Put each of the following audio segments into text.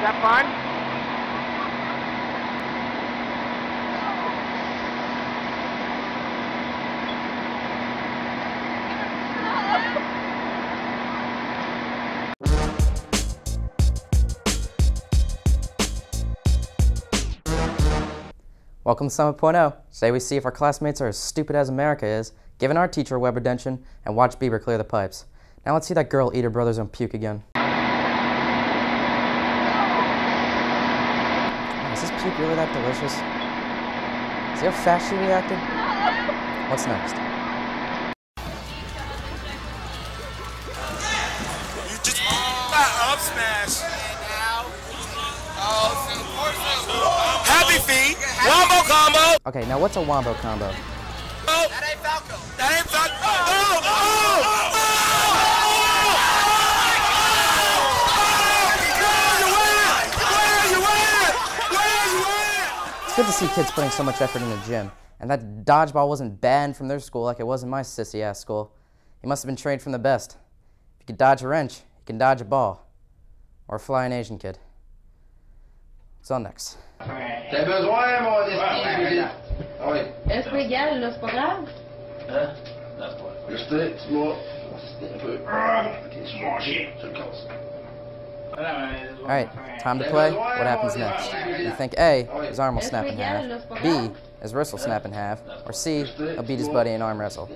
that fun? Welcome to Summit.0. Today we see if our classmates are as stupid as America is, given our teacher web redemption, and watch Bieber clear the pipes. Now let's see that girl eat her brother's own puke again. Oh, is this puke really that delicious? See how fast she reacted? What's next? You just up smash. Happy feet. Wombo combo. Okay, now what's a wombo combo? Oh, that ain't Falco. That ain't Falco. It's good to see kids putting so much effort in the gym, and that dodgeball wasn't banned from their school like it was in my sissy-ass school. He must have been trained from the best. If you could dodge a wrench, you can dodge a ball. Or fly an Asian kid. What's on next? T'as besoin, mon esti. Est-ce que égal, là, c'est pas grave? Hein? Restez, tu vois. Restez un peu. Ok, c'est mon chien, tu le casses. Alright, time to play. What happens next? You think A, his arm will snap in half, B, his wrist will snap in half, or C, he'll beat his buddy in arm wrestle.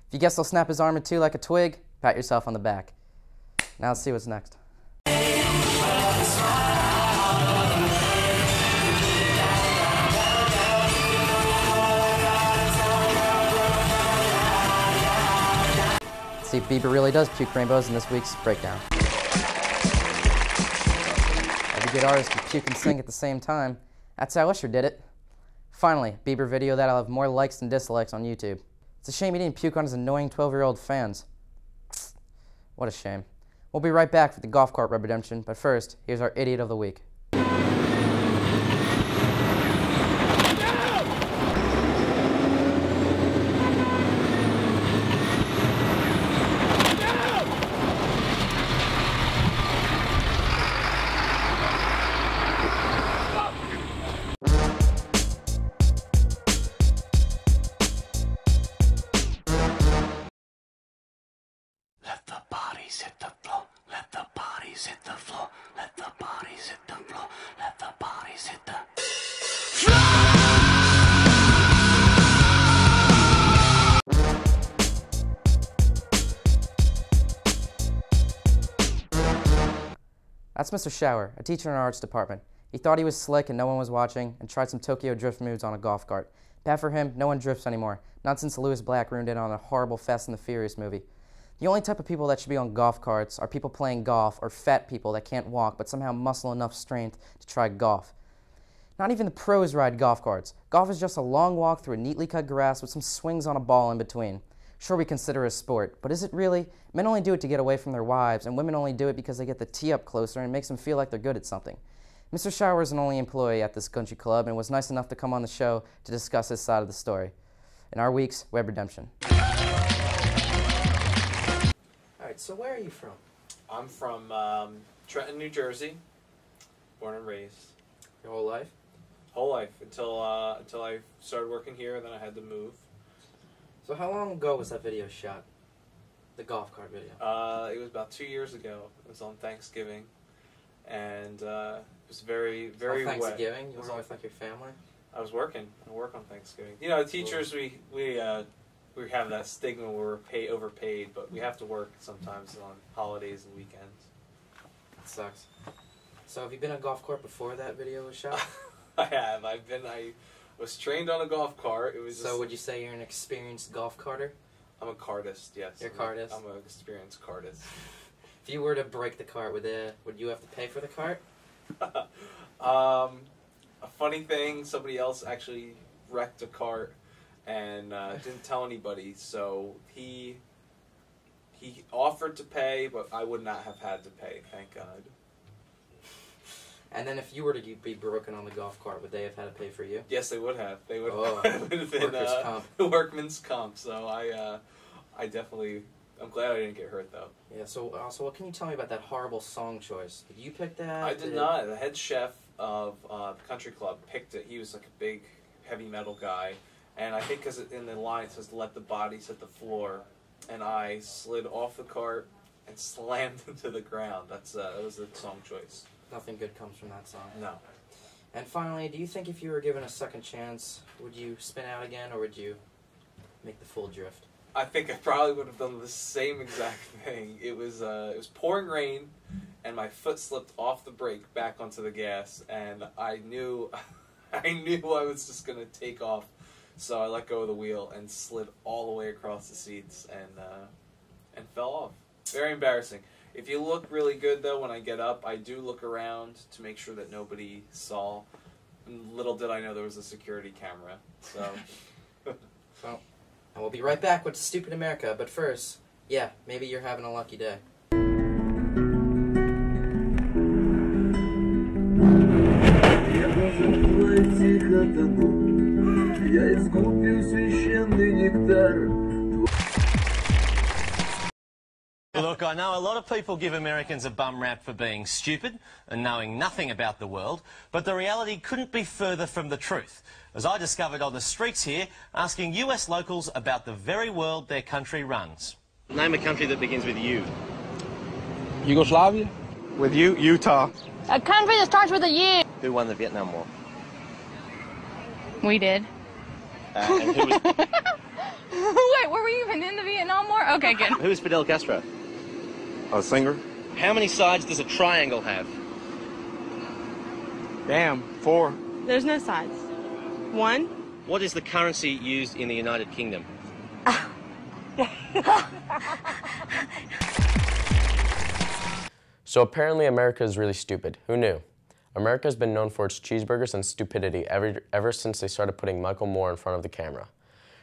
If you guess he'll snap his arm in two like a twig, pat yourself on the back. Now let's see what's next. Let's see if Bieber really does puke rainbows in this week's breakdown. Every good artist can puke and sing at the same time. That's how Usher did it. Finally, Bieber video that'll have more likes than dislikes on YouTube. It's a shame he didn't puke on his annoying 12-year-old fans. What a shame. We'll be right back for the golf cart web redemption, but first, here's our idiot of the week. Let the bodies hit the floor. Let the bodies hit the floor. Let the bodies hit the floor. Let the bodies hit the That's Mr. Shower, a teacher in our arts department. He thought he was slick and no one was watching, and tried some Tokyo drift moves on a golf cart. Bad for him, no one drifts anymore. Not since Lewis Black ruined it on a horrible Fast and the Furious movie. The only type of people that should be on golf carts are people playing golf or fat people that can't walk but somehow muscle enough strength to try golf. Not even the pros ride golf carts. Golf is just a long walk through a neatly cut grass with some swings on a ball in between. Sure, we consider it a sport, but is it really? Men only do it to get away from their wives, and women only do it because they get the tee up closer and it makes them feel like they're good at something. Mr. Shower is an only employee at this country club and was nice enough to come on the show to discuss his side of the story. In our week's web redemption. Alright, so where are you from? I'm from Trenton, New Jersey. Born and raised. Your whole life? Whole life until I started working here. Then I had to move. So how long ago was that video shot? The golf cart video? It was about 2 years ago. It was on Thanksgiving, and it was very wet. Thanksgiving? You were with like your family? I was working. I work on Thanksgiving. You know, teachers we have that stigma where we're overpaid, but we have to work sometimes on holidays and weekends. That sucks. So have you been on a golf cart before that video was shot? I have. I was trained on a golf cart. It was. So would you say you're an experienced golf carter? I'm a cartist. Yes. You're a cartist? I'm an experienced cartist. If you were to break the cart, would you have to pay for the cart? A funny thing, somebody else actually wrecked a cart and didn't tell anybody, so he offered to pay, but I would not have had to pay, thank God. And then if you were to be broken on the golf cart, would they have had to pay for you? Yes, they would have. They would, Oh, would have been workers' comp. workman's comp. So I definitely. I'm glad I didn't get hurt though. Yeah. So what can you tell me about that horrible song choice? Did you pick that? I did not. The head chef of the country club picked it. He was like a big heavy metal guy, and I think because in the line it says "Let the bodies hit the floor," and I slid off the cart and slammed into the ground. That was the song choice. Nothing good comes from that song. No. And finally, do you think if you were given a second chance, would you spin out again, or would you make the full drift? I think I probably would have done the same exact thing. It was pouring rain, and my foot slipped off the brake back onto the gas, and I knew I was just gonna take off. So I let go of the wheel and slid all the way across the seats and fell off. Very embarrassing. If you look really good, though, when I get up, I do look around to make sure that nobody saw. And little did I know there was a security camera. So, Well, and we'll be right back with Stupid America. But first, yeah, maybe you're having a lucky day. Look, I know a lot of people give Americans a bum rap for being stupid and knowing nothing about the world, but the reality couldn't be further from the truth, as I discovered on the streets here, asking US locals about the very world their country runs. Name a country that begins with U. Yugoslavia? With U, Utah. A country that starts with a U. Who won the Vietnam War? We did. And who was, Wait, were we even in the Vietnam War? Okay, good. who was Fidel Castro? A singer? How many sides does a triangle have? Damn, 4. There's no sides. 1. What is the currency used in the United Kingdom? So apparently America is really stupid. Who knew? America has been known for its cheeseburgers and stupidity ever since they started putting Michael Moore in front of the camera.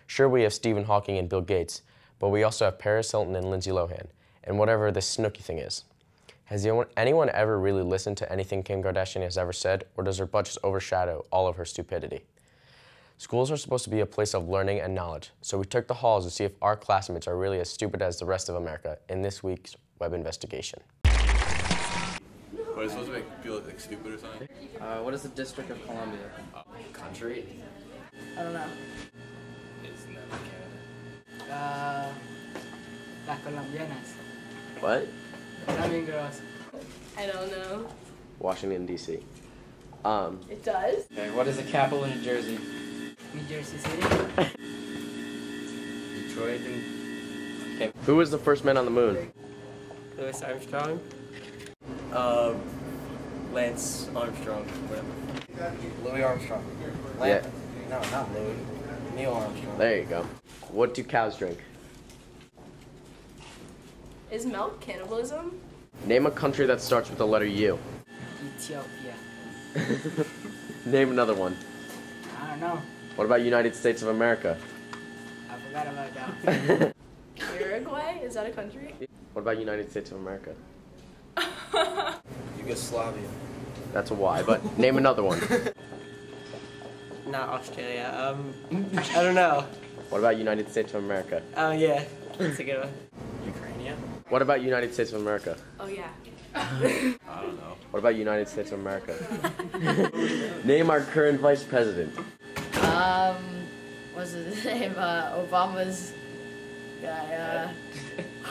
Sure, we have Stephen Hawking and Bill Gates, but we also have Paris Hilton and Lindsay Lohan, and whatever this Snooki thing is. Has anyone ever really listened to anything Kim Kardashian has ever said, or does her butt just overshadow all of her stupidity? Schools are supposed to be a place of learning and knowledge, so we took the halls to see if our classmates are really as stupid as the rest of America in this week's web investigation. What, is it supposed to make people like stupid or something? What is the District of Columbia? Country? I don't know. Isn't that Canada? Las colombianas. What? Flamingos. I don't know. Washington, D.C. It does? Okay, what is the capital of New Jersey? New Jersey City. Detroit and... Okay. Who was the first man on the moon? Louis Armstrong. Lance Armstrong. Whatever. Louis Armstrong. Yeah. No, not Louis. Neil Armstrong. There you go. What do cows drink? Is milk cannibalism? Name a country that starts with the letter U. Ethiopia. Name another one. I don't know. What about United States of America? I forgot about that. Uruguay? Is that a country? What about United States of America? Yugoslavia. That's a Y, but name another one. Not Australia. I don't know. What about United States of America? Oh, yeah. That's a good one. Ukraine? What about United States of America? Oh, yeah. I don't know. What about United States of America? Name our current vice president. What's his name? Obama's guy,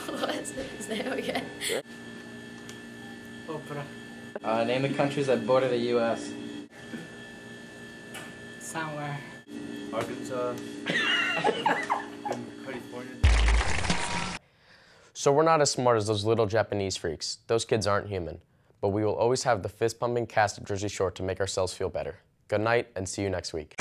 what's his name again? Oprah. Name the countries that border the U.S. Somewhere. Arkansas. California. So we're not as smart as those little Japanese freaks. Those kids aren't human. But we will always have the fist-pumping cast of Jersey Shore to make ourselves feel better. Good night, and see you next week.